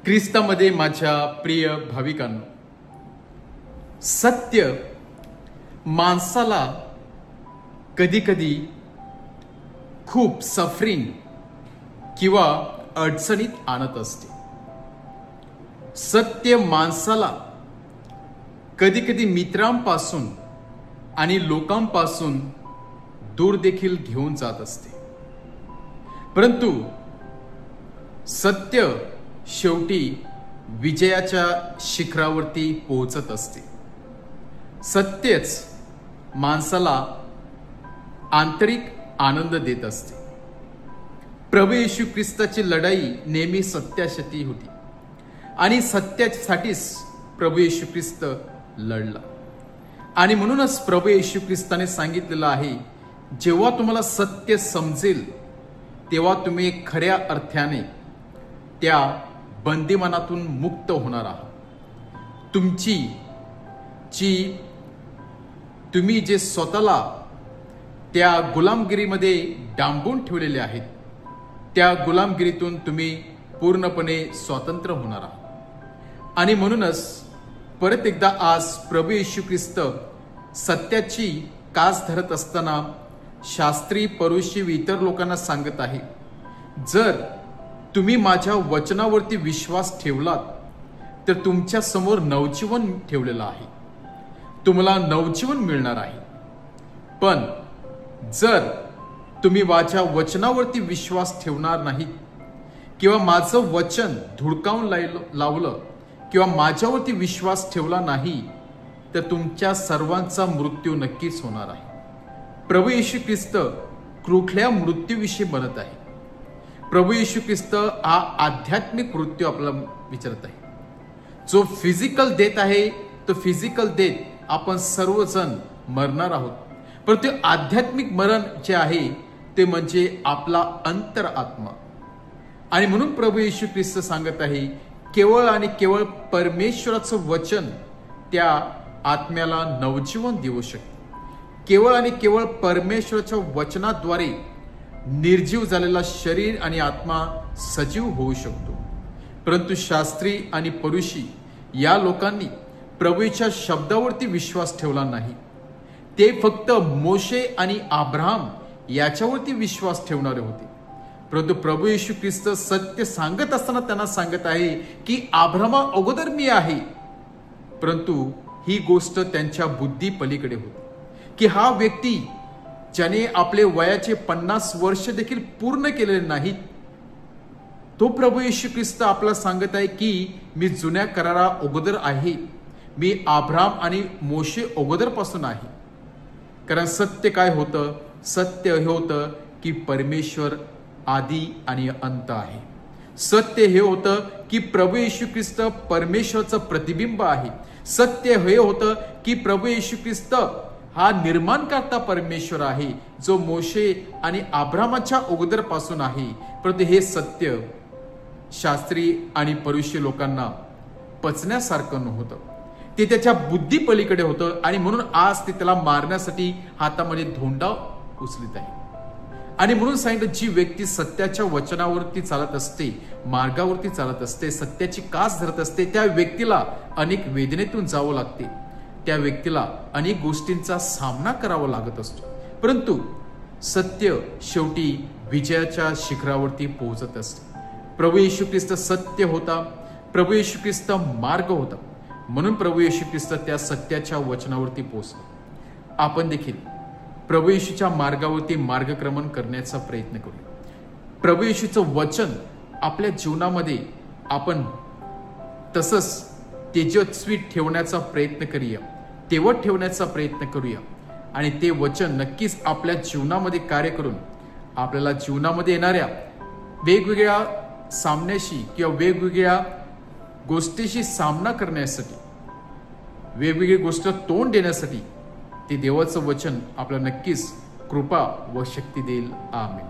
ख्रिस्तामध्ये माझ्या प्रिय भाविकांनो, सत्य माणसाला कधी कधी खूप सफरिंग किंवा अडचणीत आणत असते. सत्य माणसाला कधी कधी मित्रांपासून आणि लोकांपासून दूर देखील घेऊन जात असते. परंतु सत्य शेवटी विजयाच्या शिखरावरती पोहोचत असते. सत्यच माणसाला आंतरिक आनंद देत असते. प्रभू येशू ख्रिस्ताची लढाई नेहमी सत्यासाठी होती आणि सत्यासाठीच प्रभू येशू ख्रिस्त लढला. आणि म्हणूनच प्रभू येशू ख्रिस्ताने सांगितलेलं आहे, जेव्हा तुम्हाला सत्य समजेल तेव्हा तुम्ही खऱ्या अर्थाने त्या बंदिवानातून मुक्त होणार आहात. तुम्ही जे स्वतःला त्या गुलामगिरीमध्ये डांबून ठेवलेले आहेत, त्या गुलामगिरीतून तुम्ही पूर्णपणे स्वतंत्र होणार आहात. आणि म्हणूनच परत एकदा आज प्रभू येशू ख्रिस्त सत्याची कास धरत असताना शास्त्री, परुषी व इतर लोकांना सांगत आहे, जर तुम्ही माझ्या वचनावरती विश्वास ठेवलात तर तुमच्या समोर नवजीवन ठेवलेलं आहे, तुम्हाला नवजीवन मिळणार आहे. पण जर तुम्ही माझ्या वचनावरती विश्वास ठेवणार नाही किंवा माझं वचन धुडकावून लावलं किंवा माझ्यावरती विश्वास ठेवला नाही तर तुमच्या सर्वांचा मृत्यू नक्कीच होणार आहे. प्रभू येशू ख्रिस्त कुठल्या मृत्यूविषयी म्हणत आहे? प्रभू येशू ख्रिस्त हा आध्यात्मिक मृत्यू आपल्याला विचारत आहे. जो फिजिकल डेथ आहे तो फिजिकल डेथ आपण सर्वजण मरणार आहोत. परंतु आध्यात्मिक मरण जे आहे ते म्हणजे आपला अंतरात्मा. आणि म्हणून प्रभू येशू ख्रिस्त सांगत आहे, केवळ आणि केवळ परमेश्वराचं वचन त्या आत्म्याला नवजीवन देऊ शकते. केवळ आणि केवळ परमेश्वराच्या वचनाद्वारे निर्जीव झालेला शरीर आणि आत्मा सजीव होऊ शकतो. परंतु शास्त्री आणि परुषी या लोकांनी प्रभूच्या शब्दावरती विश्वास ठेवला नाही. ते फक्त मोशे आणि अब्राहम याच्यावरती विश्वास ठेवणारे होते. परंतु प्रभू येशू ख्रिस्त सत्य सांगत असताना त्यांना सांगत आहे की अब्राहमा अगोदर मी आहे. परंतु ही गोष्ट त्यांच्या बुद्धी पलीकडे होती की हा व्यक्ती ज्याने आपले वयाचे 50 वर्ष देखील पूर्ण केलेले नाहीत, तो प्रभू येशू ख्रिस्त आपल्याला सांगत आहे की मी जुन्या करारा अगोदर आहे, मी अब्राहम आणि मोशे अगोदर पासून आहे. कारण सत्य काय होतं? सत्य हे होतं की परमेश्वर आदी आणि अंत आहे. सत्य हे होतं की प्रभू येशू ख्रिस्त परमेश्वराचं प्रतिबिंब आहे. सत्य हे होतं की प्रभू येशू ख्रिस्त हा निर्माणकर्ता परमेश्वर आहे, जो मोशे आणि अब्राहमाच्या अगोदर पासून आहे. परंतु हे सत्य शास्त्री आणि परुषी लोकांना पचण्यासारखं नव्हतं. ते त्याच्या बुद्धी पलीकडे होतं. आणि म्हणून आज ते त्याला मारण्यासाठी हातामध्ये धोंडा उचलित आहे. आणि म्हणून सांगितलं, जी व्यक्ती सत्याच्या वचनावरती चालत असते, मार्गावरती चालत असते, सत्याची कास धरत असते, त्या व्यक्तीला अनेक वेदनेतून जावं लागते. त्या व्यक्तीला अनेक गोष्टींचा सामना करावा लागत असतो. परंतु सत्य शेवटी विजयाच्या शिखरावरती पोहोचत असते. प्रभू येशू ख्रिस्त सत्य होता, प्रभू येशू ख्रिस्त मार्ग होता. म्हणून प्रभू येशू ख्रिस्त त्या सत्याच्या वचनावरती पोहोचले. आपण देखील प्रभू येशूच्या मार्गावरती मार्गक्रमण करण्याचा प्रयत्न करूया. प्रभू येशूचं वचन आपल्या जीवनामध्ये आपण तसंच तेजस्वी ठेवण्याचा प्रयत्न करूया, तेवढ ठेवण्याचा प्रयत्न करूया. आणि ते वचन नक्कीच आपल्या जीवनामध्ये कार्य करून आपल्याला जीवनामध्ये येणाऱ्या वेगवेगळ्या सामन्याशी किंवा वेगवेगळ्या गोष्टीशी सामना करण्यासाठी, वेगवेगळी गोष्ट तोंड देण्यासाठी ते देवाचं वचन आपल्याला नक्कीच कृपा व शक्ती देईल. आमेन.